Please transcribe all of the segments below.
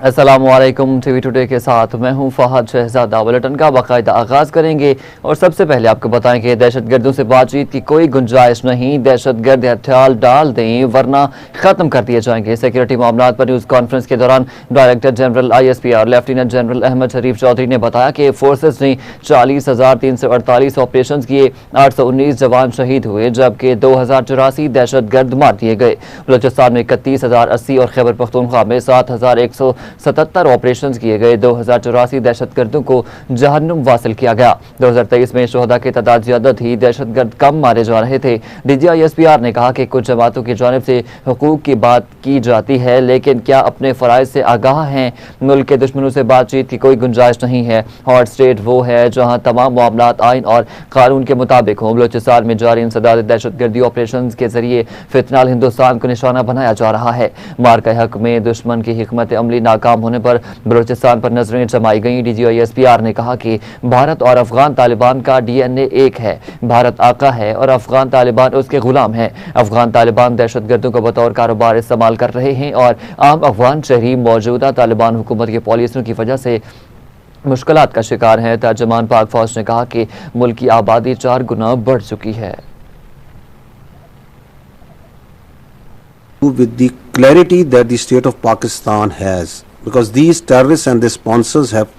अस्सलामुअलैकुम। TV today के साथ मैं हूं फहद शहजादा। बुलेटिन का बाकायदा आगाज करेंगे और सबसे पहले आपको बताएं कि दहशतगर्दों से बातचीत की कोई गुंजाइश नहीं, दहशतगर्द हथियार डाल दें वरना खत्म कर दिए जाएंगे। सिक्योरिटी मामलात पर न्यूज कॉन्फ्रेंस के दौरान director general ISPR lieutenant general Ahmed Sharif Chaudhry ने बताया कि फोर्सेस ने 40,348 ऑपरेशन किए, 819 जवान शहीद हुए जबकि 2084 दहशतगर्द मार दिए गए। बलूचिस्तान में 31,080 और खैबर पख्तूनख्वा में 7,177 ऑपरेशन किए गए। 2084 दहशतगर्दों को जहन्नुम वासिल किया गया। 2023 में शोहदा की तादाद ज्यादा थी, दहशतगर्द कम मारे जा रहे थे। DG ISPR ने कहा कि कुछ जमातों की जानिब से हुकूक की बात की जाती है लेकिन क्या अपने फराइज से आगाह हैं। मुल्क के दुश्मनों से बातचीत की कोई गुंजाइश नहीं है। हॉट स्टेट वो है जहां तमाम मामलात आइन और कानून के मुताबिक हों। बलूचिस्तान में जारी इंसदाद दहशतगर्दी ऑपरेशन के जरिए फितनाल हिंदुस्तान को निशाना बनाया जा रहा है। मार का हक में दुश्मन की हिकमत अमली नाकाम होने पर बलूचिस्तान पर नजरें जमाई गई। DG ISPR ने कहा कि भारत और अफगान तालिबान का DNA एक है। भारत आका है और अफगान तालिबान उसके गुलाम हैं। अफगान तालिबान दहशतगर्दों को बतौर कारोबार इस्तेमाल कर रहे हैं और आम अफगान शहरी मौजूदा तालिबान हुकूमत की पॉलिसियों की वजह से मुश्किलात का शिकार हैं। तर्जुमान पाक फौज ने कहा कि मुल्क की आबादी 4 गुना बढ़ चुकी है। With the clarity that the state of Pakistan has, because these terrorists and their sponsors have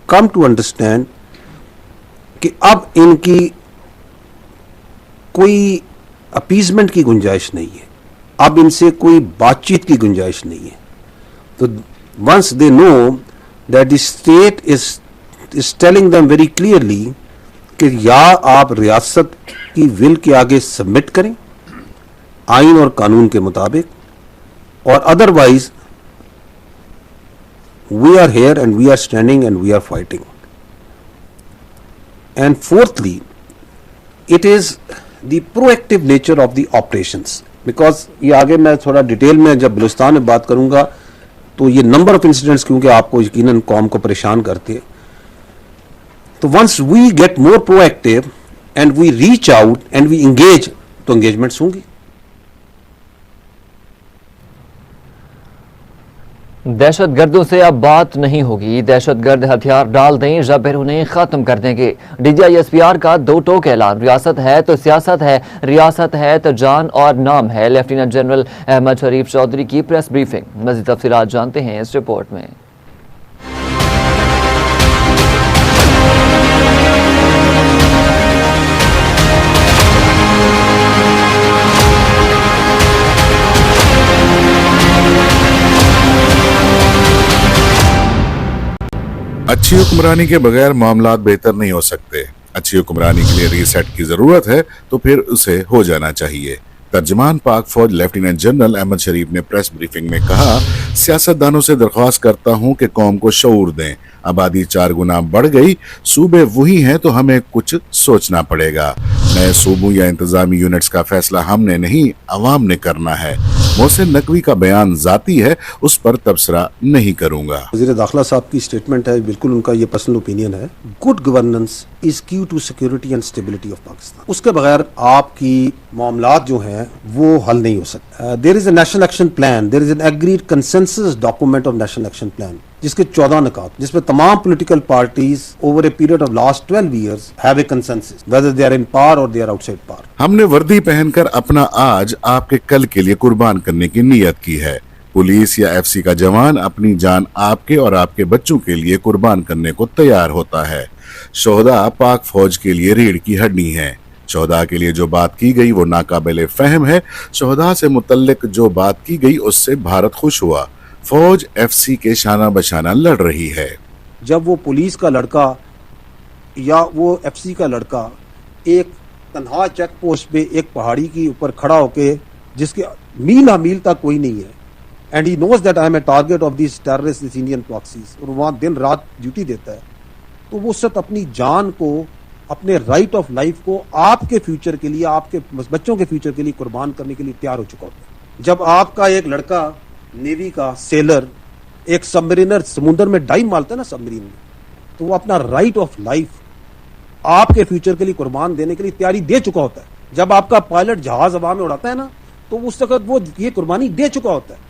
come to understand कि अब इनकी कोई अपीजमेंट की गुंजाइश नहीं है, अब इनसे कोई बातचीत की गुंजाइश नहीं है। तो once they know that the state is telling them very clearly कि या आप रियासत की विल के आगे सबमिट करें आइन और कानून के मुताबिक, और otherwise we are here and we are standing and we are fighting. And fourthly, it is the proactive nature of the operations, because ये आगे मैं थोड़ा डिटेल में जब बलूचिस्तान में बात करूंगा तो ये नंबर ऑफ इंसिडेंट्स क्योंकि आपको यकीनन कौम को परेशान करते हैं। तो once we get more proactive and we reach out and we engage, तो एंगेजमेंट्स होंगी। दहशतगर्दों से अब बात नहीं होगी, दहशतगर्द हथियार डाल दें या फिर उन्हें खत्म कर देंगे। DG ISPR का दो टोक ऐलान, रियासत है तो सियासत है, रियासत है तो जान और नाम है। लेफ्टिनेंट जनरल अहमद शरीफ चौधरी की प्रेस ब्रीफिंग। मज़ीद तफसीलात जानते हैं इस रिपोर्ट में। अच्छी हुक्मरानी के बगैर मामलात बेहतर नहीं हो सकते। अच्छी हुक्मरानी के लिए रीसेट की जरूरत है तो फिर उसे हो जाना चाहिए। तर्जुमान पाक फौज लेफ्टिनेंट जनरल अहमद शरीफ ने प्रेस ब्रीफिंग में कहा, सियासतदानों से दरख्वास्त करता हूं कि कौम को शऊर दें। आबादी 4 गुना बढ़ गई, सूबे वही हैं तो हमें कुछ सोचना पड़ेगा। नए सूबों या इंतजामी यूनिट्स का फैसला हमने नहीं, अवाम ने करना है। मोहसिन नकवी का बयान जाती है, उस पर तबसरा नहीं करूंगा। वज़ीर दाखिला साहब की स्टेटमेंट है, बिल्कुल उनका ये पर्सनल ओपिनियन है। Good governance is key to security and stability of Pakistan. उसके बगैर आपकी मामलात जो हैं वो हल नहीं हो सकते। There is a national action plan, there is an agreed consensus document of national action plan जिसके 14 निकात, जिसमें तमाम political parties over a period of last 12 years have a consensus whether they are in power और they are outside power. हमने वर्दी पहनकर अपना आज आपके कल के लिए कुर्बान करने की नीयत की है। पुलिस या FC का जवान अपनी जान आपके और आपके बच्चों के लिए कुर्बान करने को तैयार होता है। शोहदा पाक फौज के लिए रीढ़ की हड्डी है। शोहदा के लिए जो बात की गई वो नाकाबिले फहम है। शोहदा से मुतल्लिक जो बात की गई उससे भारत खुश हुआ। फौज FC के शाना बशाना लड़ रही है। जब वो पुलिस का लड़का या वो FC का लड़का एक तन्हा चेक पोस्ट पे एक पहाड़ी के ऊपर खड़ा होके, जिसके मील तक कोई नहीं है, and he knows that I am a target of this terrorist, this Indian proxies, और वहाँ दिन रात ड्यूटी देता है, तो वो सब अपनी जान को, अपने राइट ऑफ लाइफ को आपके फ्यूचर के लिए, आपके बच्चों के फ्यूचर के लिए कुर्बान करने के लिए तैयार हो चुका होता है। जब आपका एक लड़का नेवी का सेलर एक सबमरीनर समुद्र में डाइव मारता है ना सबमरीन में, तो वो अपना राइट ऑफ लाइफ आपके फ्यूचर के लिए कुर्बान देने के लिए तैयारी दे चुका होता है। जब आपका पायलट जहाज हवा में उड़ाता है ना, तो उस वक्त वो ये कुर्बानी दे चुका होता है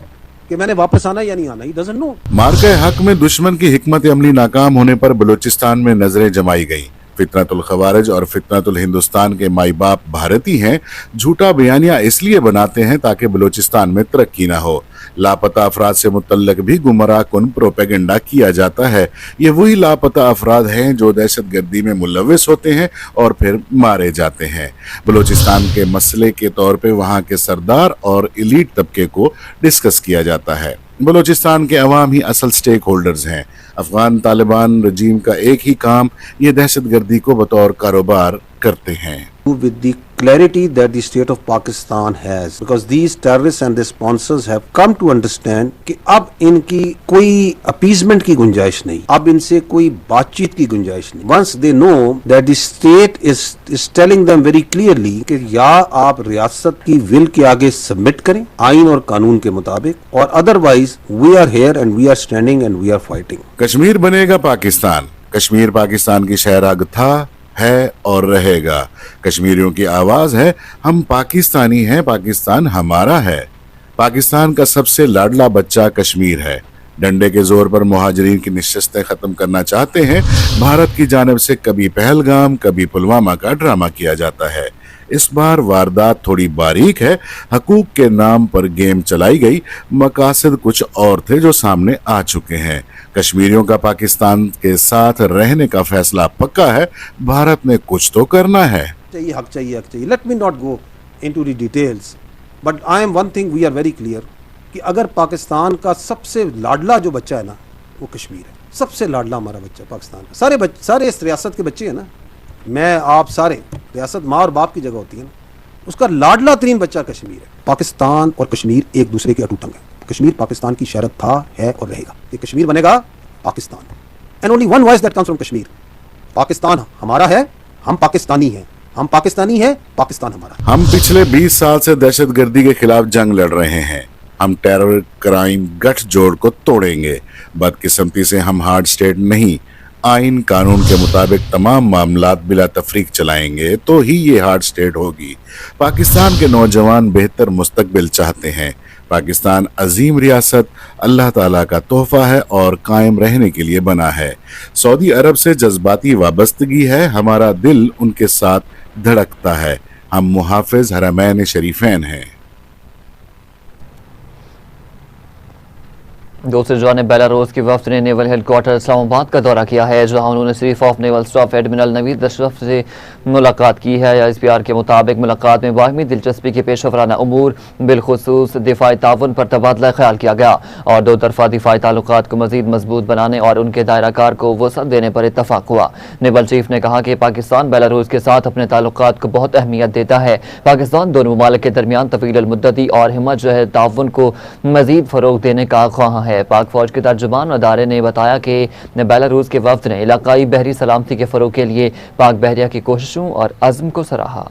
कि मैंने वापस आना या नहीं आना, ही डजंट नो। मार्के हक में दुश्मन की हिकमत अमली नाकाम होने पर बलूचिस्तान में नजरें जमाई गई। फितनतुल खवारिज और फितनतुल हिंदुस्तान के माई बाप भारतीय हैं। झूठा बयानिया इसलिए बनाते हैं ताकि बलूचिस्तान में तरक्की ना हो। लापता अफराद से मुतल्लक भी गुमराह कुन प्रोपेगेंडा किया जाता है। ये वही लापता अफराद हैं जो दहशतगर्दी में मुलविस होते हैं और फिर मारे जाते हैं। बलूचिस्तान के मसले के तौर पे वहाँ के सरदार और इलीट तबके को डिस्कस किया जाता है। बलूचिस्तान के अवाम ही असल स्टेक होल्डर्स हैं। अफगान तालिबान रजीम का एक ही काम ये दहशतगर्दी को बतौर कारोबार करते हैं। With the clarity that the state of Pakistan has, because these terrorists and their sponsors have come to understand कि अब इनकी कोई appeasement की गुंजाइश नहीं, अब इनसे कोई बातचीत की गुंजाइश नहीं। Once they know that the state is telling them very clearly कि या आप रियासत की विल के आगे सबमिट करें आइन और कानून के मुताबिक, और otherwise we are here and we are standing and we are fighting। Kashmir बनेगा पाकिस्तान। कश्मीर पाकिस्तान की शहराग था, है और रहेगा। कश्मीरियों की आवाज है, हम पाकिस्तानी हैं, पाकिस्तान हमारा है। पाकिस्तान का सबसे लाडला बच्चा कश्मीर है। डंडे के जोर पर मुहाजिरीन की निश्चितें खत्म करना चाहते हैं। भारत की जानिब से कभी पहलगाम कभी पुलवामा का ड्रामा किया जाता है। इस बार वारदात थोड़ी बारीक है। हकूक के नाम पर गेम चलाई गई, मकासद कुछ और थे जो सामने आ चुके हैं। कश्मीरियों का पाकिस्तान के साथ रहने का फैसला पक्का है। भारत ने कुछ तो करना है। चाहिए हक चाहिए, हक चाहिए। Let me not go into the details, but I am one thing we are very clear कि अगर पाकिस्तान का सबसे लाडला जो बच्चा है ना वो कश्मीर है। सबसे लाडला हमारा बच्चा पाकिस्तान का। सारे इस रियासत के बच्चे हैं ना, मैं आप सारे, रियासत माँ और बाप की जगह होती है ना, उसका लाडला तरीन बच्चा कश्मीर है। पाकिस्तान और कश्मीर एक दूसरे के अटूट अंग है। कश्मीर पाकिस्तान की शरत था, है और रहेगा। ये कश्मीर बनेगा Pakistan, and only one voice that comes from Kashmir. Pakistan हमारा है, हम पाकिस्तानी हैं, हम पाकिस्तानी हैं, पाकिस्तान हमारा। हम पिछले 20 साल से दहशतगर्दी के खिलाफ जंग लड़ रहे हैं। हम टेरर क्राइम गठजोड़ को तोड़ेंगे। बदकिस्मती से हम हार्ड स्टेट नहीं, आइन कानून के मुताबिक तमाम मामलात बिला तफरीक चलाएंगे तो ही ये हार्ड स्टेट होगी। पाकिस्तान के नौजवान बेहतर मुस्तकबिल चाहते हैं। पाकिस्तान अजीम रियासत अल्लाह ताला का तोहफा है और कायम रहने के लिए बना है। सऊदी अरब से जज्बाती वाबस्तगी है, हमारा दिल उनके साथ धड़कता है। हम मुहाफिज हरमैन शरीफैन हैं। दूसरी जानिब बेलारूस की वफ्द ने नेवल हेडक्वार्टर इस्लामाबाद का दौरा किया है, जहां उन्होंने chief of naval staff admiral Naveed Ashraf से मुलाकात की है। ISPR के मुताबिक मुलाकात में बाहमी दिलचस्पी के पेश वराना उमूर बिलखुसूस दिफाई ताउन पर तबादला ख्याल किया गया और दो तरफा दिफाई ताल्लुकात को मजीद मजबूत बनाने और उनके दायराकार को वसअत देने पर इत्तफाक हुआ। नेवल चीफ ने कहा कि पाकिस्तान बेलारूस के साथ अपने ताल्लुकात को बहुत अहमियत देता है। पाकिस्तान दोनों ममालिक के दरमियान तवील मुद्दती और हिम्मत जहर ताउन को मजीद फरोग देने का ख्वाह है। पाक फौज के तर्जुमान अदारे ने बताया कि बेलारूस के वफ्द ने इलाकाई बहरी सलामती के फरोग के लिए पाक बहरिया की कोशिशों और अज़्म को सराहा।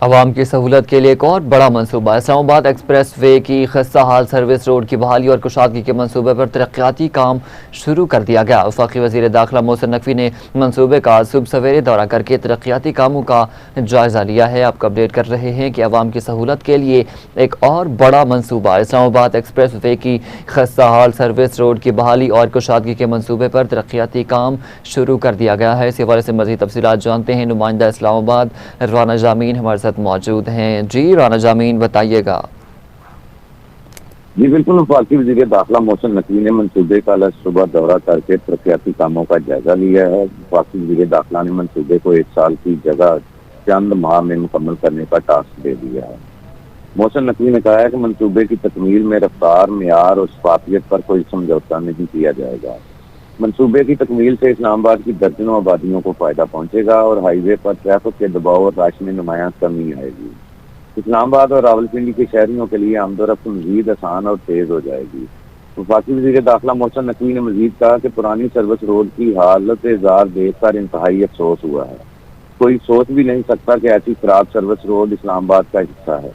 अवाम की सहूलत के लिए एक और बड़ा मनसूबा, इस्लामाबाद एक्सप्रेस वे की खस्ता हाल सर्विस रोड की बहाली और कुशादगी के मनसूबे पर तरक्याती काम शुरू कर दिया गया। वफाकी वज़ीर दाखिला मोहसिन नकवी ने मनसूबे का सुबह सवेरे दौरा करके तरक्याती कामों का जायजा लिया है। आपको अपडेट कर रहे हैं कि अवाम की सहूलत के लिए एक और बड़ा मनसूबा, इस्लामाबाद एक्सप्रेस वे की खस्ता हाल सर्विस रोड की बहाली और कुशादगी के मनसूबे पर तरक्याती काम शुरू कर दिया गया है। इस हवाले से मज़ीद तफसीलात जानते हैं नुमाइंदा इस्लामाबाद राना जामीन हमारे मौजूद हैं। जी राना जामीन बताइएगा। जी बिल्कुल, वफाकी वज़ीर दाखिला मोहसिन नकवी ने मनसूबे का आज सुबह दौरा करके तरक्याती कामों का जायजा लिया है। वफाकी वज़ीर दाखिला ने मनसूबे को 1 साल की जगह चंद माह में मुकम्मल करने का टास्क दे दिया है। मोहसिन नकवी ने कहा है कि मनसूबे की तकमील में रफ्तार, मेयार और शफाफियत पर कोई समझौता नहीं किया जाएगा। मनसूबे की तकमील से इस्लामाबाद की दर्जनों आबादियों को फायदा पहुंचेगा और हाईवे पर ट्रैफिक के दबाव और रश में नुमायां कमी आएगी। इस्लामाबाद और रावलपिंडी के शहरियों के लिए आमदोरफ्त मजीद आसान और तेज हो जाएगी। वफाकी वज़ीर दाखिला मोहसिन नकवी ने मजीद कहा कि पुरानी सर्विस रोड की हालत जार देखकर इंतहाई अफसोस हुआ है। कोई सोच भी नहीं सकता कि ऐसी खराब सर्विस रोड इस्लामाबाद का हिस्सा है।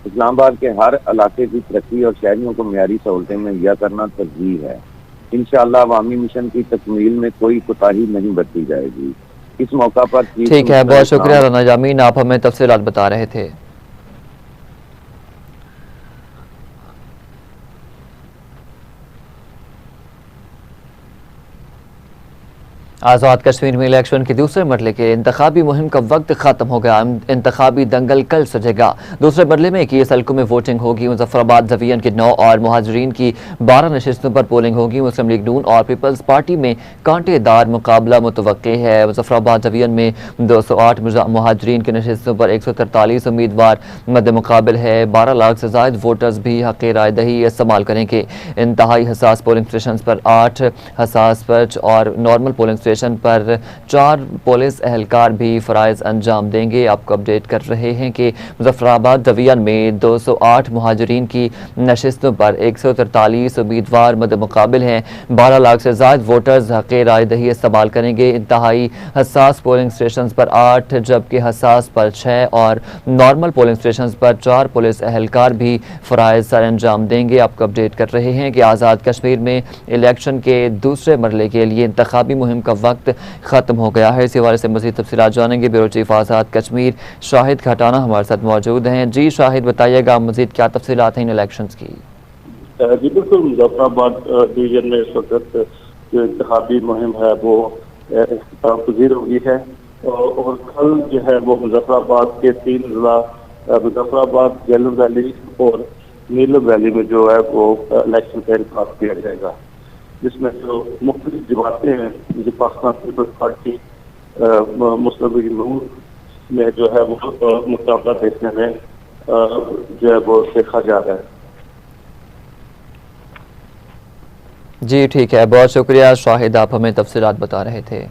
इस्लामाबाद के हर इलाके की तरक्की और शहरियों को मियारी सहूलतें मुहैया करना तरजीह है। इंशाअल्लाह अवामी मिशन की तकमील में कोई कोताही नहीं बरती जाएगी। इस मौका पर ठीक है, बहुत शुक्रिया राना जामीन, आप हमें तफसीलात बता रहे थे। आज़ाद कश्मीर में इलेक्शन के दूसरे मरले के इंतखाबी मुहिम का वक्त खत्म हो गया। इंतखाबी दंगल कल सजेगा। दूसरे मरले में 21 हल्कों में वोटिंग होगी। मुजफ्फराबाद डिवीजन की 9 और मुहाजिरीन की 12 नशिस्तों पर पोलिंग होगी। मुस्लिम लीग नून और पीपल्स पार्टी में कांटेदार मुकाबला मुतवक्के है। मुजफ्फराबाद डिवीजन में 208 मुहाजिरीन की नशिस्तों पर 143 उम्मीदवार मद्दे मुकाबिल है। 12 लाख से ज्यादा वोटर्स भी हक़ राय दही इस्तेमाल करेंगे। इंतहाई हसास पोलिंग स्टेशन पर 8 हसास पर्च और नॉर्मल पोलिंग स्टेशन पर 4 पुलिस एहलकार भी फराइज अंजाम देंगे। आपको अपडेट कर रहे हैं कि मुजफ्फराबाद डिवीजन में 208 मुहाजिरीन की नशिस्तों पर 143 उम्मीदवार मद मुकाबिल हैं। 12 लाख से ज्यादा वोटर्स हक़ राय दही इस्तेमाल करेंगे। इंतहाई हसास पोलिंग स्टेशन पर 8 जबकि हसास पर 6 और नॉर्मल पोलिंग स्टेशन पर 4 पुलिस एहलकार भी फराइज सर अंजाम देंगे। आपको अपडेट कर रहे हैं कि आज़ाद कश्मीर में इलेक्शन के दूसरे मरले के लिए इंतखाबी मुहिम का वक्त खत्म हो गया है। इस हवाले से मज़ीद तफसीलात जानेंगे। ब्यूरो चीफ आज़ाद कश्मीर शाहिद खटाना हमारे साथ मौजूद हैं। जी शाहिद, बताइएगा मज़ीद क्या तफसीलात हैं इन इलेक्शंस की? जी बिल्कुल, मुजफ्फराबाद डिवीजन में इस वक्त जो इंतखाबी मुहिम है वो पजीर हो गई है और कल जो है वो मुजफ्फराबाद के 3 जिला मुजफ्फराबाद, जेलम वैली और नीलम वैली में जो है वो इलेक्शन का इंतखाब किया जाएगा, जिसमें जो मुख्तलिफ जमातें हैं जो पाकिस्तान पीपल्स पार्टी मुस्लिम लीग नून में जो है वो मुकाबला देखने में जो है वो देखा जा रहा है। जी ठीक है, बहुत शुक्रिया शाहिद, आप हमें तफसीलात बता रहे थे।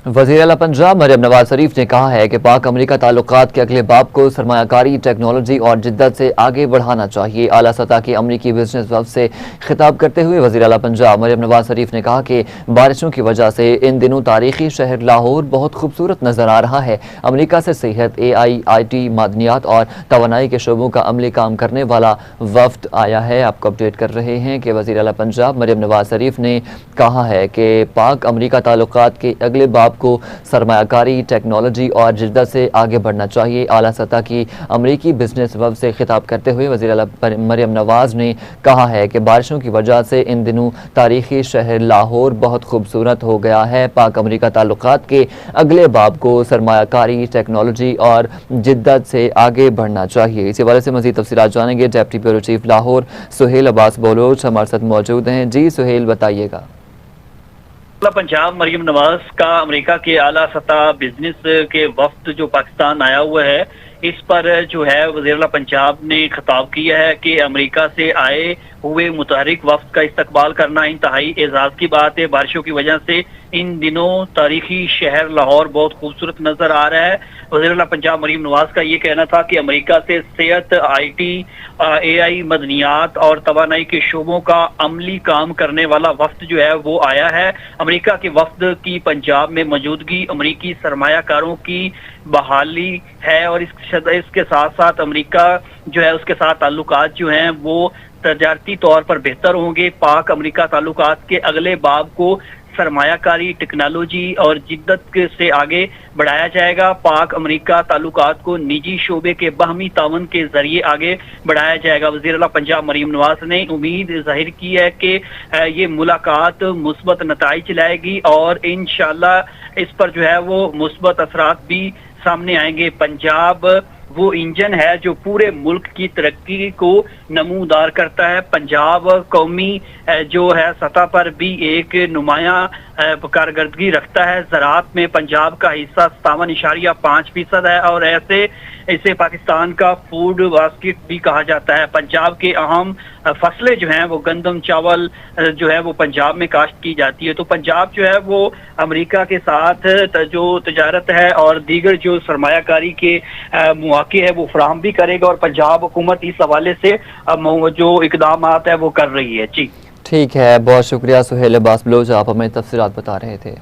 वज़ीर आला पंजाब मरियम नवाज शरीफ ने कहा है कि पाक अमरीका ताल्लुकात के अगले बाब को सरमायाकारी, टेक्नोलॉजी और जिद्दत से आगे बढ़ाना चाहिए। आला सतह की अमरीकी बिजनेस वफ्द से खिताब करते हुए वज़ीर आला पंजाब मरियम नवाज शरीफ ने कहा कि बारिशों की वजह से इन दिनों तारीखी शहर लाहौर बहुत खूबसूरत नजर आ रहा है। अमरीका से सेहत, AI, IT, मादनियात और तवानाई के शोबों का अमली काम करने वाला वफ्द आया है। आपको अपडेट कर रहे हैं कि वज़ीर आला पंजाब मरियम नवाज शरीफ ने कहा है कि पाक अमरीका ताल्लुकात के अगले बाब को सरमायाकारी, टेक्नोलॉजी और जिद्दत से आगे बढ़ना चाहिए। आला सतह की अमरीकी बिजनेस वफ्द से खिताब करते हुए वज़ीर आला मरियम नवाज ने कहा है कि बारिशों की वजह से इन दिनों तारीखी शहर लाहौर बहुत खूबसूरत हो गया है। पाक अमरीका ताल्लुकात के अगले बाब को सरमायाकारी, टेक्नोलॉजी और जिद्दत से आगे बढ़ना चाहिए। इसी हवाले से मज़ीद तफसीलात जानेंगे। Deputy bureau chief Lahore Suhail Abbas Baloch हमारे साथ मौजूद हैं। जी सुहेल, बताइएगा। पंजाब मरियम नवाज का अमेरिका के आला सतह बिजनेस के वफ्द जो पाकिस्तान आया हुआ है, इस पर जो है वज़ीर आला पंजाब ने खिताब किया है कि अमेरिका से आए हुए मुतहरिक वफ्द का इस्तकबाल करना इंतहाई एजाज की बात है। बारिशों की वजह से इन दिनों तारीखी शहर लाहौर बहुत खूबसूरत नजर आ रहा है। वज़ीर आला पंजाब मरियम नवाज का ये कहना था कि अमेरिका से सेहत, IT, AI, मदनियात और तवानाई के शोबों का अमली काम करने वाला वफ्द जो है वो आया है। अमेरिका के वफ्द की पंजाब में मौजूदगी अमेरिकी सरमायाकारों की बहाली है और इसके साथ साथ अमेरिका जो है उसके साथ ताल्लुकात जो हैं वो तजारती तौर पर बेहतर होंगे। पाक अमेरिका ताल्लुकात के अगले बाब को सरमायाकारी, टेक्नोलॉजी और जिद्दत से आगे बढ़ाया जाएगा। पाक अमेरिका ताल्लुकात को निजी शोबे के बाहमी तावन के जरिए आगे बढ़ाया जाएगा। वज़ीर आला पंजाब मरियम नवाज ने उम्मीद जाहिर की है कि ये मुलाकात मुस्बत नताइज लाएगी और इंशाअल्लाह इस पर जो है वो मुस्बत असरात भी सामने आएंगे। पंजाब वो इंजन है जो पूरे मुल्क की तरक्की को नमूदार करता है। पंजाब कौमी जो है सतह पर भी एक नुमाया कारकर्दगी रखता है। ज़राअत में पंजाब का हिस्सा 57.5% है और इसे पाकिस्तान का फूड बास्केट भी कहा जाता है। पंजाब के अहम फसलें जो हैं वो गंदम, चावल जो है वो पंजाब में काश्त की जाती है। तो पंजाब जो है वो अमेरिका के साथ जो तजारत है और दीगर जो सरमायाकारी के मौके है वो फराहम भी करेगा और पंजाब हुकूमत इस हवाले से जो इकदाम है वो कर रही है। जी ठीक है, बहुत शुक्रिया सुहेल अब्बास बलोच, आप हमें तफसीलात बता रहे थे।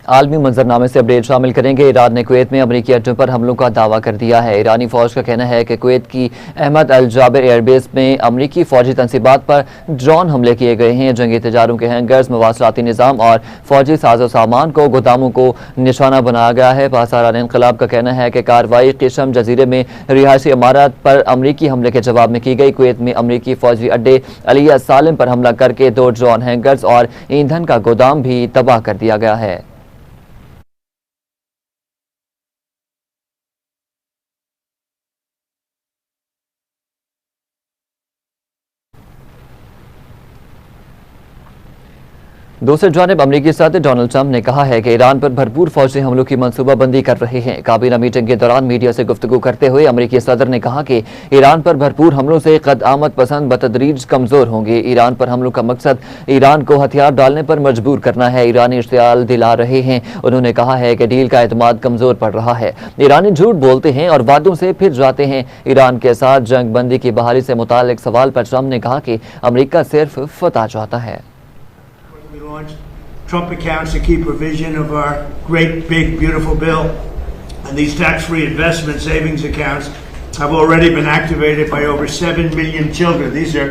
आलमी मंजरनामे से अपडेट शामिल करेंगे। ईरान ने कुवैत में अमरीकी अड्डों पर हमलों का दावा कर दिया है। ईरानी फौज का कहना है कि कुवैत की अहमद अल जाबिर एयरबेस में अमरीकी फौजी तंसीबात पर ड्रोन हमले किए गए हैं। जंगी तजारों के हैंगर्स, मवासलाती निज़ाम और फौजी साजो सामान को गोदामों को निशाना बनाया गया है। पासारान इनकलाब का कहना है कि कार्रवाई किशम जजीरे में रिहायशी इमारत पर अमरीकी हमले के जवाब में की गई। कुवैत में अमरीकी फौजी अड्डे अलिया सालिम पर हमला करके 2 ड्रोन हैंगर्स और ईंधन का गोदाम भी तबाह कर दिया गया है। दूसरी जानिब अमरीकी सदर डोनाल्ड ट्रंप ने कहा है कि ईरान पर भरपूर फौजी हमलों की मनसूबाबंदी कर रहे हैं। काबीना मीटिंग के दौरान मीडिया से गुफ्तगू करते हुए अमरीकी सदर ने कहा कि ईरान पर भरपूर हमलों से कद आमद पसंद बतदरीज कमजोर होंगे। ईरान पर हमलों का मकसद ईरान को हथियार डालने पर मजबूर करना है। ईरानी इश्तियाल दिला रहे हैं। उन्होंने कहा है कि डील का एतमाद कमजोर पड़ रहा है। ईरानी झूठ बोलते हैं और वादों से फिर जाते हैं। ईरान के साथ जंग बंदी की बहाली से मुतालिक सवाल पर ट्रंप ने कहा कि अमरीका सिर्फ फतह चाहता है। We launched Trump accounts, a key provision of our great, big, beautiful bill. And these tax-free investment savings accounts have already been activated by over 7 million children. These are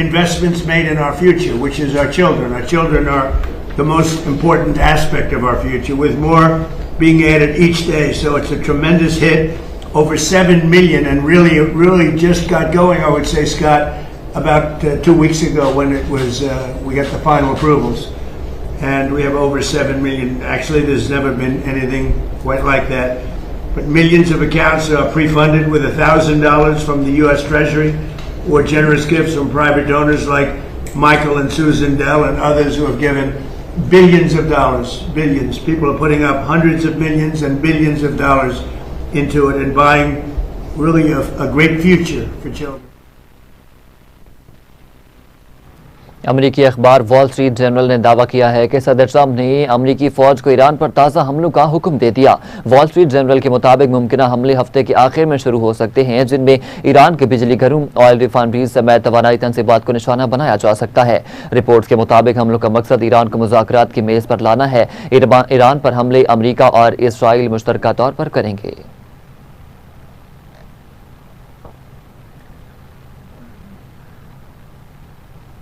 investments made in our future, which is our children. Our children are the most important aspect of our future, with more being added each day. So it's a tremendous hit. Over 7 million, and really just got going, I would say, Scott, about 2 weeks ago when it was we got the final approvals, and we have over 7 million. Actually, there's never been anything quite like that. But millions of accounts are pre-funded with $1,000 from the U.S. Treasury, or generous gifts from private donors like Michael and Susan Dell and others who have given billions of dollars. Billions. People are putting up hundreds of millions and billions of dollars into it and buying really a great future for children. अमरीकी अखबार wall street journal ने दावा किया है कि सदर Trump ने अमरीकी फौज को ईरान पर ताज़ा हमलों का हुक्म दे दिया। वॉल स्ट्रीट जर्नल के मुताबिक मुमकिना हमले हफ्ते के आखिर में शुरू हो सकते हैं, जिनमें ईरान के बिजली घरों, ऑयल रिफाइनरीज समेत तवानाई तंसीबात को निशाना बनाया जा सकता है। रिपोर्ट्स के मुताबिक हमलों का मकसद ईरान को मुज़ाकरात की मेज़ पर लाना है। ईरान पर हमले अमरीका और इसराइल मुश्तरका तौर पर करेंगे।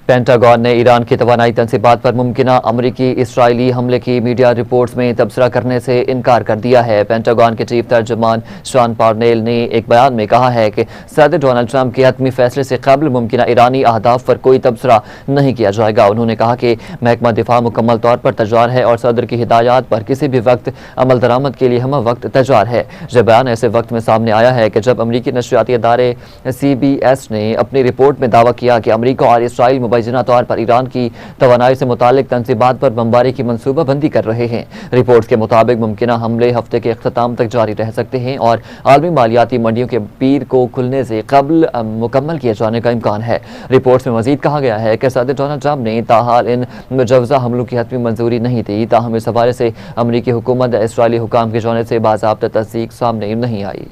पेंटागन ने ईरान की तवानाई तंसीबात पर मुमकिना अमरीकी इसराइली हमले की मीडिया रिपोर्ट्स में तबसरा करने से इनकार कर दिया है। पेंटागन के चीफ तर्जुमान शॉन पार्नेल ने एक बयान में कहा है कि सदर डोनाल्ड ट्रंप के हतमी फैसले से कबल मुमकिना ईरानी अहदाफ पर कोई तबसरा नहीं किया जाएगा। उन्होंने कहा कि महकमा दिफा मुकम्मल तौर पर तैयार है और सदर की हिदायत पर किसी भी वक्त अमल दरामद के लिए हम वक्त तैयार है। यह बयान ऐसे वक्त में सामने आया है कि जब अमरीकी नशरियाती अदारे CBS ने अपनी रिपोर्ट में दावा किया कि अमरीका और इसराइल मुबैना तौर पर ईरान की तवानाई से मुतालिक तंसीबात पर बमबारी की मनसूबाबंदी कर रहे हैं। रिपोर्ट्स के मुताबिक मुमकिना हमले हफ्ते के अख्ताम तक जारी रह सकते हैं और आलमी मालियाती मंडियों के पीर को खुलने से कबल मुकम्मल किए जाने का इम्कान है। रिपोर्ट्स में मजीद कहा गया है कि सदर डोनाल्ड ट्रंप ने ताहाल इन मुजवजा हमलों की हतमी मंजूरी नहीं दी। ताहम इस हवाले से अमरीकी हुकूमत इसराइली हुकाम की जानिब से बाज़ाब्ता तस्दीक सामने नहीं आई।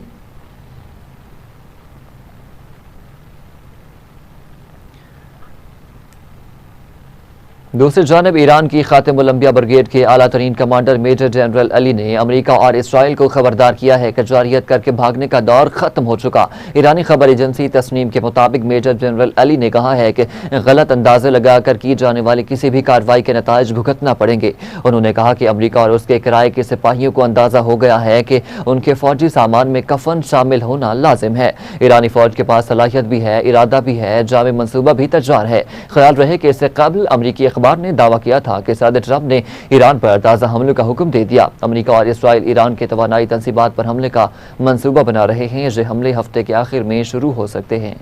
दूसरी जानब ईरान की खातिमुल अंबिया ब्रिगेड के आला तरीन कमांडर मेजर जनरल अली ने अमरीका और इसराइल को खबरदार किया है कि जारियत करके भागने का दौर खत्म हो चुका। ईरानी खबर एजेंसी तस्नीम के मुताबिक मेजर जनरल अली ने कहा है कि गलत अंदाजे लगाकर की जाने वाली किसी भी कार्रवाई के नताइज भुगतना पड़ेंगे। उन्होंने कहा कि अमरीका और उसके किराए के सिपाहियों को अंदाजा हो गया है कि उनके फौजी सामान में कफन शामिल होना लाजिम है। ईरानी फौज के पास सलाहियत भी है, इरादा भी है, जामे मनसूबा भी तैयार है। ख्याल रहे कि इससे कबल अमरीकी अखबार ने दावा किया था कि सदर ट्रंप ने ईरान पर ताज़ा हमलों का हुक्म दे दिया। अमरीका और इसराइल ईरान के तवानाई तंसीबात पर हमले का मंसूबा बना रहे हैं। ये हमले हफ्ते के आखिर में शुरू हो सकते हैं।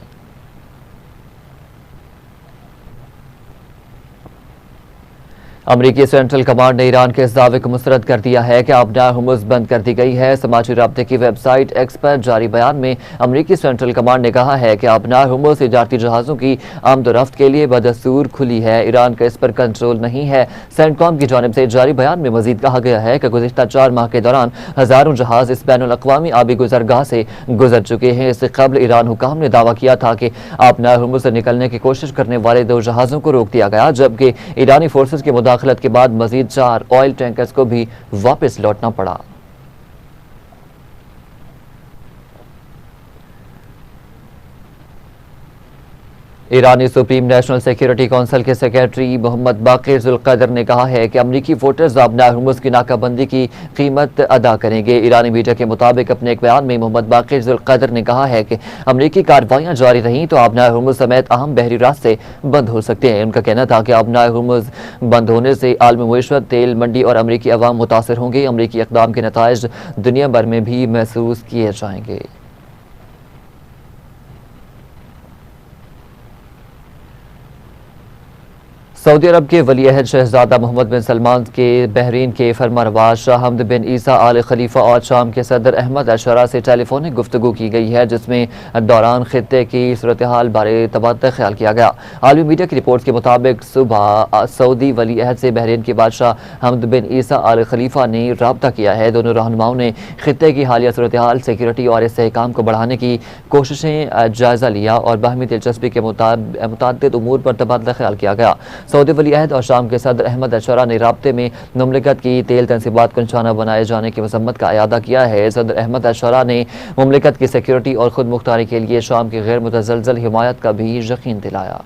अमरीकी सेंट्रल कमांड ने ईरान के इस दावे को मुस्तरद कर दिया है कि आबनार हुर्मुज़ बंद कर दी गई है। समाजी राब्ते की वेबसाइट एक्स पर जारी बयान में अमरीकी सेंट्रल कमांड ने कहा है कि आबनार हुर्मुज़ तिजारती जहाज़ों की आमदोरफ्त के लिए बदस्तूर खुली है। ईरान का इस पर कंट्रोल नहीं है। सेंटकॉम की जानिब से जारी बयान में मजीद कहा गया है कि गुज़िश्ता 4 माह के दौरान हज़ारों जहाज़ इस बैनुल अक़वामी आबी गुजरगाह से गुजर चुके हैं। इससे कबल ईरान हुकाम ने दावा किया था कि आबनार हुर्मुज़ से निकलने की कोशिश करने वाले 2 जहाज़ों को रोक दिया गया, जबकि ईरानी फोर्सेस की मुदाखलत के बाद मजीद 4 ऑयल टैंकर्स को भी वापस लौटना पड़ा। ईरानी सुप्रीम नेशनल सिक्योरिटी काउंसिल के सेक्रेटरी मोहम्मद बाकिर जुल्कदर ने कहा है कि अमरीकी वोटर्स आबनार हुर्मुज़ की नाकाबंदी की कीमत अदा करेंगे। ईरानी मीडिया के मुताबिक अपने एक बयान में मोहम्मद बाकिर जुल्कदर ने कहा है कि अमरीकी कार्रवाइयां जारी रहीं तो आबनार हुर्मुज़ समेत अहम बहरी रास्ते बंद हो सकते हैं। उनका कहना था कि आबनार हुर्मुज़ बंद होने से आलमी मईशत, तेल मंडी और अमरीकी अवाम मुतासर होंगे। अमरीकी इक़दाम के नताइज दुनिया भर में भी महसूस किए जाएंगे। सऊदी अरब के वली अहद शहजादा मोहम्मद बिन सलमान के बहरीन के फरमारवा शाह हमद बिन ईसा आल खलीफा और शाम के सदर अहमद अशरा से टेलीफोनिक गुफ्तगू की गई है, जिसमें दौरान खित्ते की सूरत हाल बारे तबादला ख्याल किया गया। आलमी मीडिया की रिपोर्ट के मुताबिक सुबह सऊदी वली अहद से बहरीन के बादशाह हमद बिन ईसा आल खलीफा ने रब्ता किया है। दोनों रहनुमाओं ने खित्ते की हालिया सूरत हाल, सिक्योरिटी और इस्तेहकाम को बढ़ाने की कोशिशें जायजा लिया और बाहमी दिलचस्पी के मुताबिक उमूर पर तबादला ख्याल किया गया। सऊदी वली अहद और शाम के सदर अहमद अशरा ने राब्ते में मुमलिकत की तेल तनसीबात को निशाना बनाए जाने की मजम्मत का अयादा किया है। सदर अहमद अशरा ने मुमलिकत की सिक्योरिटी और खुद मुख्तारी के लिए शाम की गैर मुतज़लज़ल हिमायत का भी यकीन दिलाया।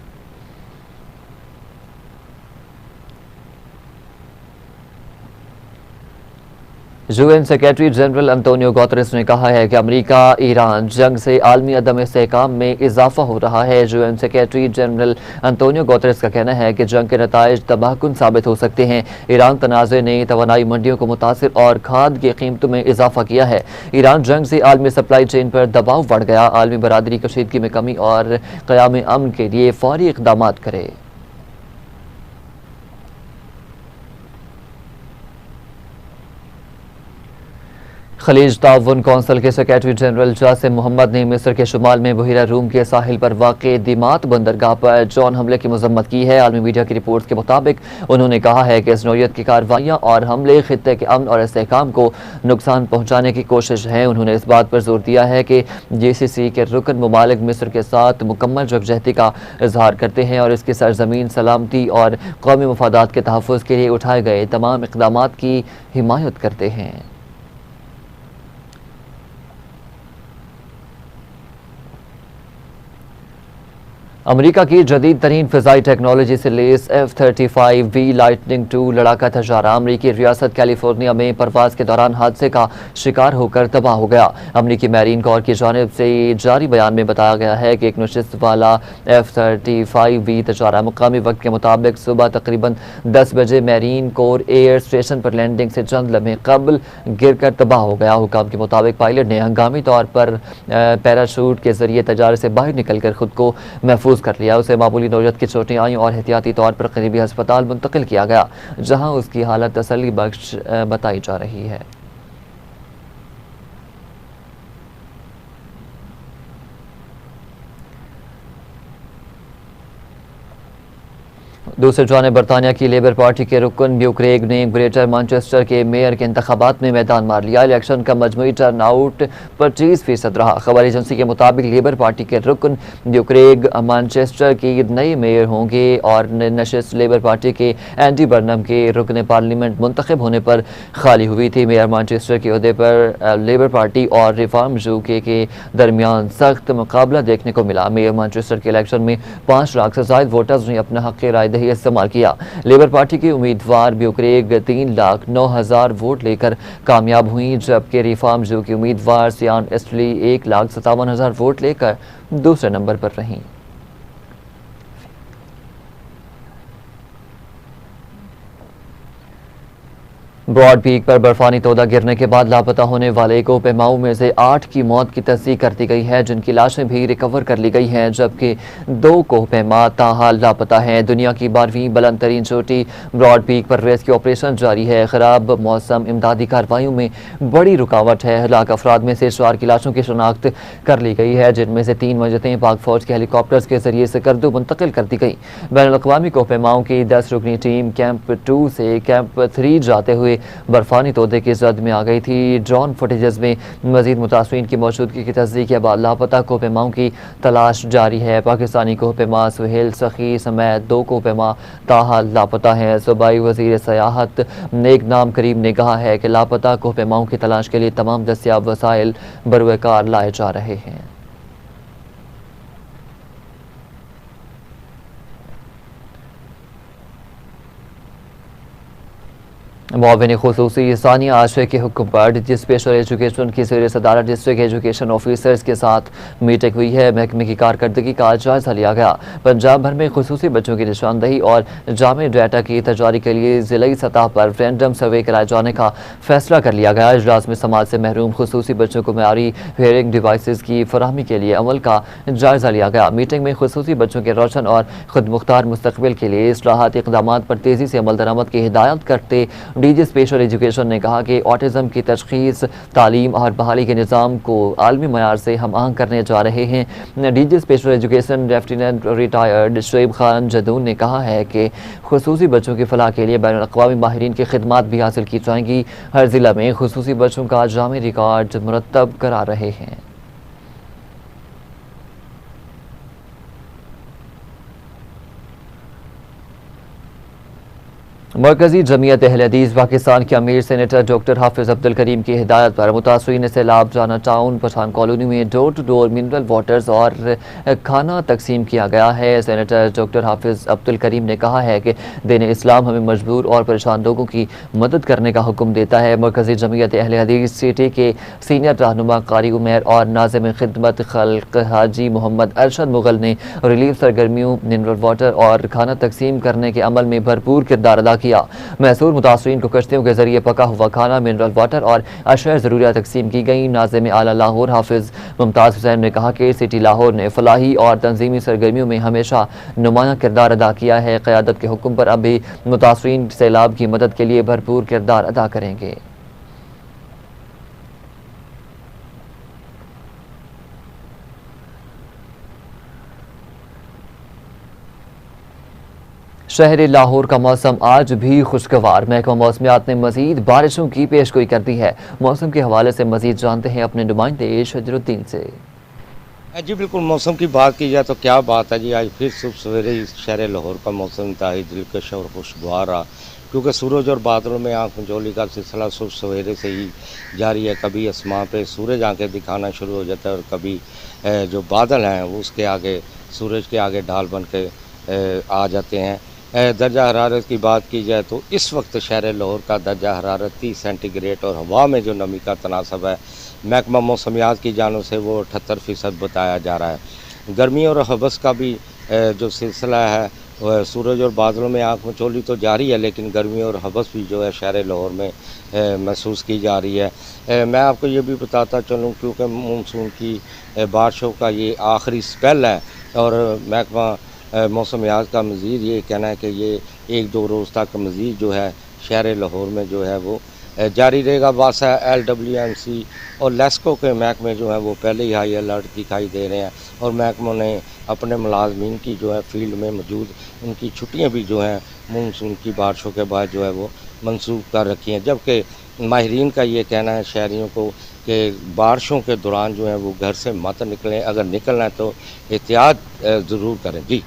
UN secretary general Antonio Guterres ने कहा है कि अमरीका ईरान जंग से आलमी अदम इस्तेहकाम में इजाफा हो रहा है। UN secretary general Antonio Guterres का कहना है कि जंग के नताइज तबाहकुन साबित हो सकते हैं। ईरान तनाज़े ने तवानाई मंडियों को मुतासिर और खाद की कीमतों में इजाफा किया है। ईरान जंग से आलमी सप्लाई चेन पर दबाव बढ़ गया। आलमी बरादरी कशीदगी में कमी और क़याम अमन के लिए फौरी इक़दाम करे। खलीज ताउन कौंसिल के सेक्रेटरी जनरल जासिम मोहम्मद ने मिस्र के शुमाल में बहिरा रूम के साहिल पर वाक़े दिमात बंदरगाह पर ड्रोन हमले की मजम्मत की है। आलमी मीडिया की रिपोर्ट के मुताबिक उन्होंने कहा है कि इस नौयत की कार्रवाइयाँ और हमले खित्ते के अमन और इस्तेहकाम को नुकसान पहुँचाने की कोशिश है। उन्होंने इस बात पर जोर दिया है कि GCC के रुकन ममालिक मिस्र के साथ मुकम्मल यकजहती का इजहार करते हैं और इसकी सरजमीन सलामती और कौमी मफादात के तहफ़्फ़ुज़ के लिए उठाए गए तमाम इक़दाम की हिमायत करते हैं। अमेरिका की जदीद तरीन फ़िज़ाई टेक्नोलॉजी से लेस F-35V लाइटनिंग 2 लड़ाका तैयारा अमरीकी रियासत कैलिफोर्निया में परवाज़ के दौरान हादसे का शिकार होकर तबाह हो गया। अमरीकी मैरीन कोर की जानिब से जारी बयान में बताया गया है कि एक नशिस्त वाला F-35V तैयारा मुकामी वक्त के मुताबिक सुबह तकरीबन 10 बजे मैरीन कोर एयर स्टेशन पर लैंडिंग से चंद लम्हे कबल गिर कर तबाह हो गया। हुकाम के मुताबिक पायलट ने हंगामी तौर पर पैराशूट के जरिए तैयारे से बाहर निकल कर खुद को महफूज कर लिया। उसे मामूली नौयत की चोटें आई और एहतियाती तौर पर करीबी अस्पताल मुंतकिल किया गया, जहां उसकी हालत तसल्ली बख्श बताई जा रही है। दूसरे जाने बरतानिया की लेबर पार्टी के रुकन ब्यूक्रेग ने ग्रेटर मैनचेस्टर के मेयर के इंतखाबात में मैदान मार लिया। इलेक्शन का मजमूई टर्न आउट 25% रहा। खबर एजेंसी के मुताबिक लेबर पार्टी के रुकन ब्यूक्रेग मैनचेस्टर की नए मेयर होंगे और नशिस्त लेबर पार्टी के एंडी बर्नम के रुकन पार्लियामेंट मुंतखब होने पर खाली हुई थी। मेयर मैनचेस्टर के अहदे पर लेबर पार्टी और रिफॉर्म यूके के दरमियान सख्त मुकाबला देखने को मिला। मेयर मैनचेस्टर के इलेक्शन में 5 लाख से ज्यादा वोटर्स ने अपना हक राय दही इस्तेमाल किया। लेबर पार्टी की उम्मीदवार ब्यूक्रेग 3,09,000 वोट लेकर कामयाब हुई, जबकि रिफॉर्म यूके की उम्मीदवार सियान एस्टली 1,57,000 वोट लेकर दूसरे नंबर पर रहीं। ब्रॉड पीक पर बर्फानी तोदा गिरने के बाद लापता होने वाले कोहपेमाओं में से 8 की मौत की तस्दीक कर दी गई है, जिनकी लाशें भी रिकवर कर ली गई हैं, जबकि 2 कोहपेमा ताहाल लापता हैं। दुनिया की 12वीं बुलंद तरीन चोटी ब्रॉड पीक पर रेस्क्यू ऑपरेशन जारी है। खराब मौसम इमदादी कार्रवाइयों में बड़ी रुकावट है। हलाक अफराद में से 4 की लाशों की शनाख्त कर ली गई है, जिनमें से 3 मजतें पाक फौज के हेलीकॉप्टर्स के जरिए से करदू मुंतकिल कर दी गई। बैनुल-अक़वामी कोहपेमाओं की 10 रुकनी टीम कैंप 2 से कैंप 3 जाते हुए बर्फानी तोदे की जद में आ गई थी। ड्रोन फुटेजेस में मजीद मुतासरीन की मौजूदगी की तस्दीक के बाद लापता कोहपेमाओं की तलाश जारी है। पाकिस्तानी कोहपेमा सुहेल सखी समेत 2 कोहपेमा ताहाल लापता हैं। सूबाई वजीर सयाहत नेक नाम करीम ने कहा है कि लापता कोहपेमाओं की तलाश के लिए तमाम दस्तियाब वसाइल बरवकार लाए जा रहे हैं। मुआविन खुसूसी सानिया आशिक के हुक्म पर डिस्ट्रिक्ट स्पेशल एजुकेशन की ज़ेर सदारत डिस्ट्रिक्ट एजुकेशन ऑफिसर्स के साथ मीटिंग हुई है। महकमे की कारकर्दगी का जायजा लिया गया। पंजाब भर में खुसूसी बच्चों की निशानदही और जामे डाटा की तजारी के लिए ज़िली सतह पर रैंडम सर्वे कराए जाने का फैसला कर लिया गया। इजलास में समाज से महरूम खुसूसी बच्चों को मयारी हेयरिंग डिवाइसेस की फराहमी के लिए अमल का जायजा लिया गया। मीटिंग में खुसूसी बच्चों के रोशन और खुद मुख्तार मुस्तकबिल के लिए इस्लाहाती इक़दाम पर तेज़ी से अमल दरामद की हिदायत करते डीजी स्पेशल एजुकेशन ने कहा कि ऑटिज़म की तशख़ीस, तालीम और बहाली के निज़ाम को आलमी मयार से हम आहंग करने जा रहे हैं। DG special education lieutenant retired Shoaib Khan Jadoon ने कहा है कि खुसूसी बच्चों की फलाह के लिए बैनुल-अक़वामी माहिरीन की खिदमात भी हासिल की जाएंगी। हर ज़िला में खुसूसी बच्चों का जामी रिकॉर्ड मुरतब करा रहे हैं। मरकजी जमीयत अहले हदीस पाकिस्तान के अमीर सेनेटर डॉक्टर हाफिज अब्दुल करीम की हिदायत पर मुतासरीन सैलाब जाना टाउन पठान कॉलोनी में door to door mineral waters और खाना तकसीम किया गया है। सेनेटर डॉक्टर हाफिज अब्दुल करीम ने कहा है कि दीन इस्लाम हमें मजबूर और परेशान लोगों की मदद करने का हुक्म देता है। मरकजी जमीयत अहले हदीस सिटी के सीनियर रहनुमा कारी उमैर और नाज़िम खिदमत खल्क हाजी मोहम्मद अरशद मुगल ने रिलीफ सरगर्मियों, मिनरल वाटर और खाना तकसीम करने के अमल में भरपूर किरदार अदा किया। महसूर मुतासरीन को कश्तियों के जरिए पका हुआ खाना, मिनरल वाटर और अशया ज़रूरियात तकसीम की गई। नाज़िम आला लाहौर हाफिज मुमताज़ हुसैन ने कहा कि सिटी लाहौर ने फलाही और तंजीमी सरगर्मियों में हमेशा नुमाया किरदार अदा किया है। क़यादत के हुक्म पर अब भी मुतासरीन सैलाब की मदद के लिए भरपूर किरदार अदा करेंगे। शहर लाहौर का मौसम आज भी खुशगवार। महकमा मौसमियात ने मजीद बारिशों की पेशगोई कर दी है। मौसम के हवाले से मजीद जानते हैं अपने नुमाइंदे शजरुद्दीन से। जी बिल्कुल, मौसम की बात की जाए तो क्या बात है जी। आज फिर सुबह सवेरे इस शहर लाहौर का मौसम इंतहाई दिलकश और खुशगवार रहा, क्योंकि सूरज और बादलों में आँख मिचौली का सिलसिला सुबह सवेरे से ही जारी है। कभी आसमां पे सूरज आंखें दिखाना शुरू हो जाता है और कभी जो बादल हैं वो उसके आगे सूरज के आगे ढाल बन के आ जाते हैं। दर्जा हरारत की बात की जाए तो इस वक्त शहर लाहौर का दर्जा हरारत 30 सेंटीग्रेड और हवा में जो नमी का तनासब है महकमा मौसमियात की जानों से वो 78% बताया जा रहा है। गर्मी और हवस का भी जो सिलसिला है सूरज और बादलों में आँख मचोली तो जारी है, लेकिन गर्मी और हवस भी जो है शहर लाहौर में महसूस की जा रही है। मैं आपको ये भी बताता चलूँ क्योंकि मानसून की बारिशों का ये आखिरी स्पेल है और महकमा मौसमियात का मज़ीद ये कहना है कि ये 1-2 रोज़ तक मज़ीद जो है शहर लाहौर में जो है वो जारी रहेगा। वासा LWMC और लेस्को के महकमे जो है वो पहले ही हाई अलर्ट दिखाई दे रहे हैं और महकमों ने अपने मुलाजमीन की जो है फील्ड में मौजूद उनकी छुट्टियां भी जो हैं मानसून की बारिशों के बाद जो है वो मनसूख कर रखी हैं। जबकि माहिरीन का ये कहना है शहरियों को कि बारिशों के दौरान जो है वो घर से मत निकलें, अगर निकलना है तो एहतियात ज़रूर करें। जी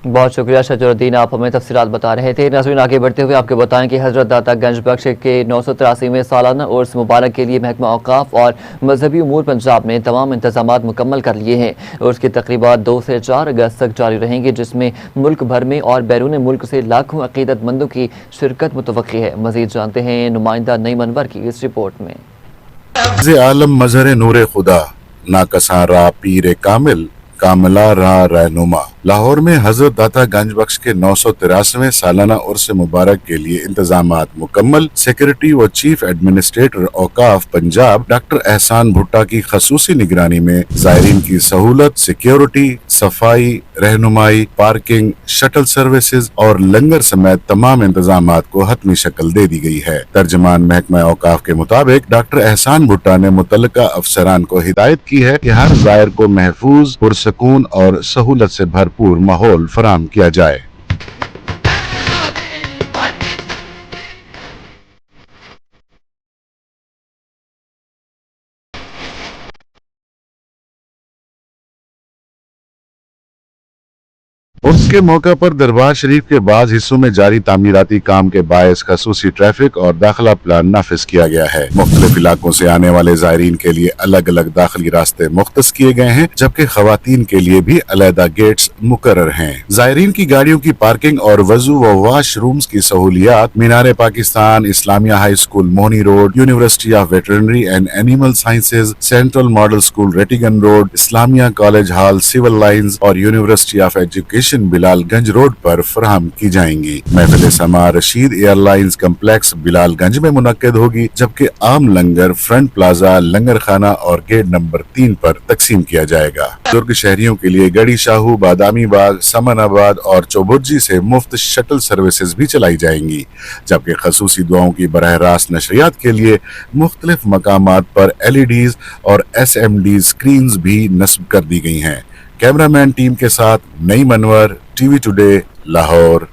बहुत शुक्रिया शजरुद्दीन, आप हमें तफसीलात बता रहे थे। नाज़रीन आगे बढ़ते हुए आपको बताएं कि हज़रत दाता गंज बख्श के 983वें सालाना उर्स मुबारक के लिए महकमा औक़ाफ़ और मजहबी उमूर पंजाब ने तमाम इंतजामात मुकम्मल कर लिए हैं। उर्स की तकरीबात 2 से 4 अगस्त तक जारी रहेंगी, जिसमें मुल्क भर में और बैरून मुल्क से लाखों अक़ीदतमंदों की शिरकत मुतवक्की है। मज़ीद जानते हैं नुमाइंदा नईम अनवर की इस रिपोर्ट में। आलम मजहर नूर खुदा, नाकसा रा पीर कामिल, कामला रा रहनुमा। लाहौर में हजरत दाता गंज बख्श के 983वें सालाना उर्स मुबारक के लिए इंतजामात मुकम्मल। सेक्रेटरी व चीफ एडमिनिस्ट्रेटर औकाफ पंजाब डॉक्टर एहसान भुट्टा की खसूसी निगरानी में जायरीन की सहूलत, सिक्योरिटी, सफाई, रहनुमाई, पार्किंग, शटल सर्विसेज और लंगर समेत तमाम इंतजामात को हतमी शक्ल दे दी गई है। तर्जमान महकमा औकाफ के मुताबिक डॉक्टर एहसान भुट्टा ने मुतल्लिका अफसरान को हिदायत की है कि हर ज़ायर को महफूज, पुरसकून और सहूलत से भरपूर माहौल फराहम किया जाए। उसके मौका पर दरबार शरीफ के बाज़ हिस्सों में जारी तामीराती काम के बायस खसूसी ट्रैफिक और दाखिला प्लान नाफिज किया गया है। मुख्तलिफ इलाकों से आने वाले जायरीन के लिए अलग अलग दाखिली रास्ते मुख्तस किए गए हैं, जबकि खवातीन के लिए भी अलहदा गेट्स मुकर्रर हैं। जायरीन की गाड़ियों की पार्किंग और वजू व वाशरूम्स की सहूलियात Minar Pakistan, Islamia high school Mohni road, university of veterinary and animal sciences, central model school Rattigan road, Islamia college hall, civil lines और university of education Bilalganj road पर फराहम की जाएंगी। महफिल समा रशीद एयरलाइंस कम्प्लेक्स बिलालगंज में मुनक्किद होगी, जबकि आम लंगर फ्रंट प्लाजा, लंगर खाना और गेट नंबर 3 पर तकसीम किया जाएगा। दुर्ग शहरियों के लिए गढ़ी शाहू, बादामी बाग, समनाबाद और चौबुर्जी से मुफ्त शटल सर्विसेज भी चलाई जाएंगी, जबकि खसूसी दुआओं की बराह रास्त नशरियात के लिए मुख्तलिफ मकामात पर LEDs और SMD स्क्रीन्स भी नस्ब कर दी गई हैं। कैमरामैन टीम के साथ नई मनवर, TV today, Lahore.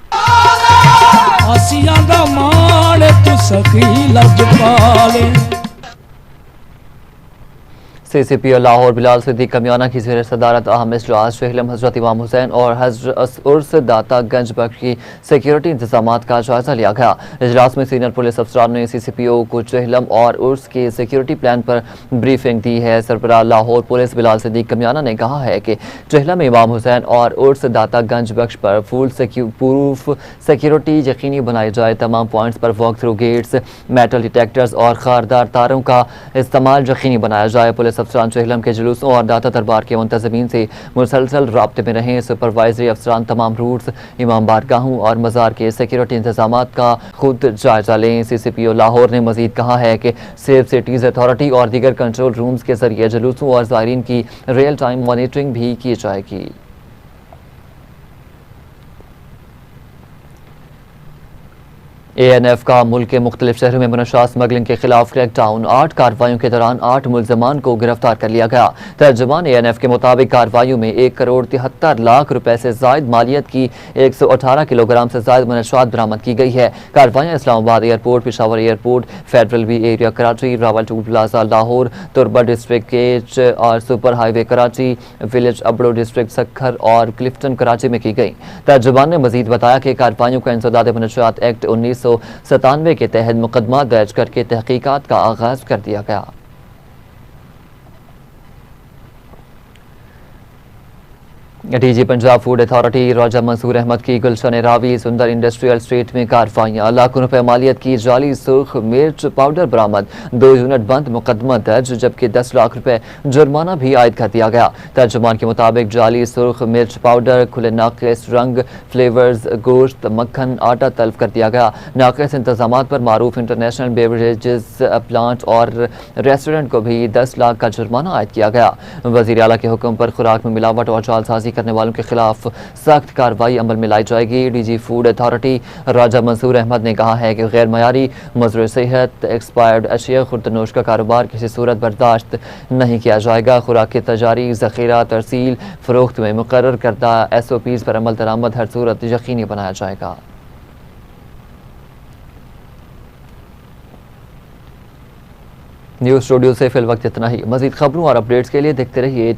CCP Lahore Bilal Siddiq Kamiyana की ज़ेर सदारत अहम इजलास शहलम हजरत इमाम हुसैन और हजरत उर्स दाता गंज बख्श की सिक्योरिटी इंतजामात का जायजा लिया गया। इजलास में सीनियर पुलिस अफसरान ने CCPO को चहलम और उर्स के सिक्योरिटी प्लान पर ब्रीफिंग दी है। सरबराह लाहौर पुलिस बिलाल सिद्दीक कमियाना ने कहा है कि चहलम में इमाम हुसैन और उर्स दाता गंज बख्श पर फुल प्रूफ सिक्योरिटी यकीनी बनाई जाए। तमाम पॉइंट्स पर walk through gates, metal detectors और खारदार तारों का इस्तेमाल यकीनी बनाया जाए। पुलिस अफसरान चहलम के जुलूसों और दाता दरबार के मुंतज़मीन से मुसलसल राब्ते में रहें। सुपरवाइजरी अफसरान तमाम रूट्स, इमाम बारगाहों और मज़ार के सिक्योरिटी इंतजामात का खुद जायजा लें। CCPO लाहौर ने मजीद कहा है कि सेफ सिटीज़ अथॉरिटी और दीगर कंट्रोल रूम्स के जरिए जुलूसों और ज़ायरीन की रियल टाइम मॉनिटरिंग भी की जाएगी। ANF का मुल्क के मुख्तलिफ शहरों में मनशा स्मगलिंग के खिलाफ क्रैकडाउन। 8 कार्रवाइयों के दौरान 8 मुलजमान को गिरफ्तार कर लिया गया। तर्जुमान ANF के मुताबिक कार्रवाइयों में 1 करोड़ 73 लाख रुपए से जायद मालियत की 118 किलोग्राम से जायद मनशात बरामद की गई है। कार्रवाइयाँ Islamabad airport, Peshawar airport, federal B area Karachi, Rawal toll plaza Lahore, Turbat district Kech और super highway Karachi, village Abro district Sukkur और क्लिफ्टन कराची में की गई। तर्जुमान ने मजीद बताया कि कार्रवाइयों का इंसदाद मनशात एक्ट 1997 के तहत मुकदमा दर्ज करके तहकीकात का आगाज कर दिया गया। DG पंजाब फूड अथॉरिटी राजा मंसूर अहमद की गुलशन रावी सुंदर इंडस्ट्रियल स्ट्रीट में कार्रवाइयां। लाखों रुपए मालियत की जाली सुर्ख मिर्च पाउडर बरामद, 2 यूनिट बंद, मुकदमा दर्ज, जबकि 10 लाख रुपए जुर्माना भी आयद कर दिया गया। तर्जुमान के मुताबिक जाली सुर्ख मिर्च पाउडर, खुले नाकिस रंग, फ्लेवर्स, गोश्त, मक्खन, आटा तल्फ कर दिया गया। नाकिस इंतजामात पर मारूफ इंटरनेशनल बेवरेजेस प्लांट और रेस्टोरेंट को भी 10 लाख का जुर्माना आयद किया गया। वज़ीर आला के हुक्म पर खुराक में मिलावट और जालसाजी करने वालों के खिलाफ सख्त कार्रवाई अमल में लाई जाएगी। DG फूड अथॉरिटी राजा मंसूर अहमद ने कहा है कि गैर मयारी मज़र सेहत, एक्सपायर्ड अशिया, खुर्दनोश का कारोबार किसी सूरत बर्दाश्त नहीं किया जाएगा। खुराक की तजारी, ज़ख़ीरा, तरसील, फ़रोख्त में मुकर्रर करदा SOPs पर अमल दरामद हर सूरत यकीनी बनाया जाएगा। न्यूज़ स्टूडियो से फिल वक्त इतना ही। मज़ीद खबरों और अपडेट्स के लिए देखते रहिए